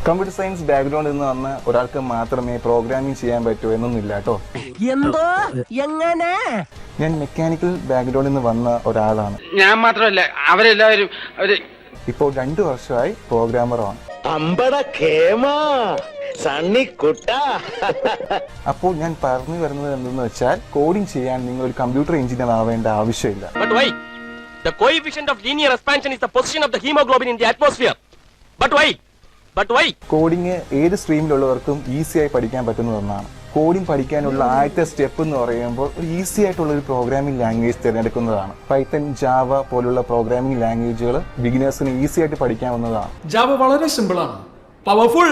Computer science ബാക്ക്ഗ്രൗണ്ടിൽ നിന്ന് വന്ന ഒരാൾക്ക് മാത്രമേ പ്രോഗ്രാമിംഗ് ചെയ്യാൻ പറ്റൂ എന്നൊന്നുമില്ല കേട്ടോ. ഞാൻ മെക്കാനിക്കൽ ബാക്ക്ഗ്രൗണ്ടിൽ നിന്ന് വന്ന ഒരാളാണ്. ഞാൻ മാത്രമല്ല, അവരെല്ലാവരും ഇപ്പോൾ 2 വർഷമായി പ്രോഗ്രാമറാണ്. അപ്പോൾ ഞാൻ പറഞ്ഞു വരുന്നത് എന്തെന്ന് വെച്ചാൽ, കോഡിംഗ് ചെയ്യാൻ നിങ്ങൾ ഒരു കമ്പ്യൂട്ടർ എഞ്ചിനീയർ ആവേണ്ട ആവശ്യമില്ല. The coefficient of linear expansion is the position of the hemoglobin in the atmosphere. But why? Coding ഏത് സ്ട്രീമിലുള്ളവർക്കും ഈസിയായി പഠിക്കാൻ പറ്റുന്ന ഒന്നാണ്. കോഡിംഗ് പഠിക്കാനുള്ള ആദ്യത്തെ സ്റ്റെപ്പ് എന്ന് പറയുമ്പോൾ ഒരു ഈസി ആയിട്ടുള്ള ഒരു പ്രോഗ്രാമിംഗ് ലാംഗ്വേജ് തിരഞ്ഞെടുക്കുന്നതാണ്. പൈത്തൺ, ജാവ പോലുള്ള പ്രോഗ്രാമിംഗ് ലാംഗ്വേജുകൾ ബിഗിനേഴ്സിന് ഈസി ആയിട്ട് പഠിക്കാവുന്നതാണ്. ജാവ വളരെ സിമ്പിൾ ആണ്, പവർഫുൾ,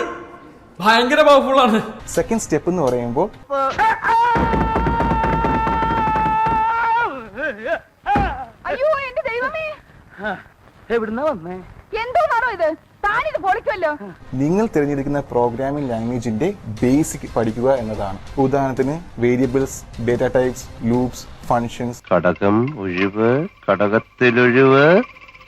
ഭയങ്കര പവർഫുൾ ആണ്. സെക്കൻഡ് സ്റ്റെപ്പ് എന്ന് പറയുമ്പോൾ അയ്യോ എന്റെ ദൈവമേ, എവിടുന്നാ വന്നേ? എന്തോന്നാണോ ഇത്? താനിത് പൊളിക്കുമല്ലോ. നിങ്ങൾ തിരഞ്ഞെടുക്കുന്ന പ്രോഗ്രാമിംഗ് ലാംഗ്വേജിന്റെ ബേസിക് പഠിക്കുക എന്നതാണ്. ഉദാഹരണത്തിന് variables, data types, loops, functions. ഘടകം, ഒഴിവ്, ഘടകത്തിലൊഴിവ്,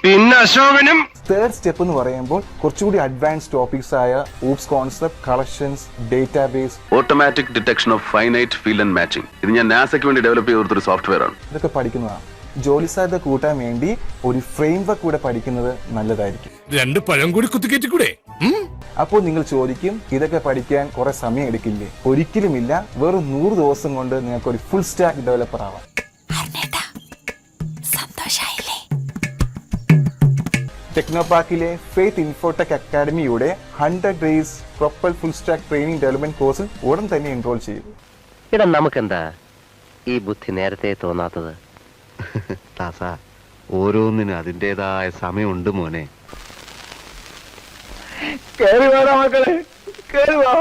പിന്നെ അശോകനും. തേർഡ് സ്റ്റെപ്പ് എന്ന് പറയുമ്പോൾ കുറച്ചുകൂടി അഡ്വാൻസ് ടോപ്പിക്സ് ആയ oops concept, collections, database, automatic detection of finite field and matching. ഇത് ഞാൻ നാസയ്ക്ക് വേണ്ടി ഡെവലപ്പ് ചെയ്ത ഒരു സോഫ്റ്റ്വെയർ ആണ്. ഇതൊക്കെ പഠിക്കുന്നതാണ്. ജോലി സാധ്യത കൂട്ടാൻ വേണ്ടി ഒരു ഫ്രെയിം വർക്ക് കൂടെ പഠിക്കുന്നത് നല്ലതായിരിക്കും. 2 പഴം കൂടി കുത്തിക്കേറ്റിക്കൂടെ? അപ്പോൾ നിങ്ങൾ ചോദിക്കും, ഇതൊക്കെ പഠിക്കാൻ കുറെ സമയം എടുക്കില്ലേ? ഒരിക്കലുമില്ല. വെറും 100 ദിവസം കൊണ്ട് നിങ്ങൾക്ക് ഒരു ഫുൾ സ്റ്റാക്ക് ഡെവലപ്പർ ആവാം. ടെക്നോപാർക്കിലെ ഫെയ്ത്ത് ഇൻഫോടെക് അക്കാഡമിയുടെ 100 days propel full stack training development കോഴ്സിൽ ഉടൻ തന്നെ എൻറോൾ ചെയ്യും. ഇടാ, നമുക്കെന്താ ഈ ബുദ്ധി നേരത്തെ തോന്നാത്തത്? ഓരോന്നിനും അതിൻ്റെതായ സമയമുണ്ട് മോനെ. കേറി വാ മക്കളെ, കേറി വാ.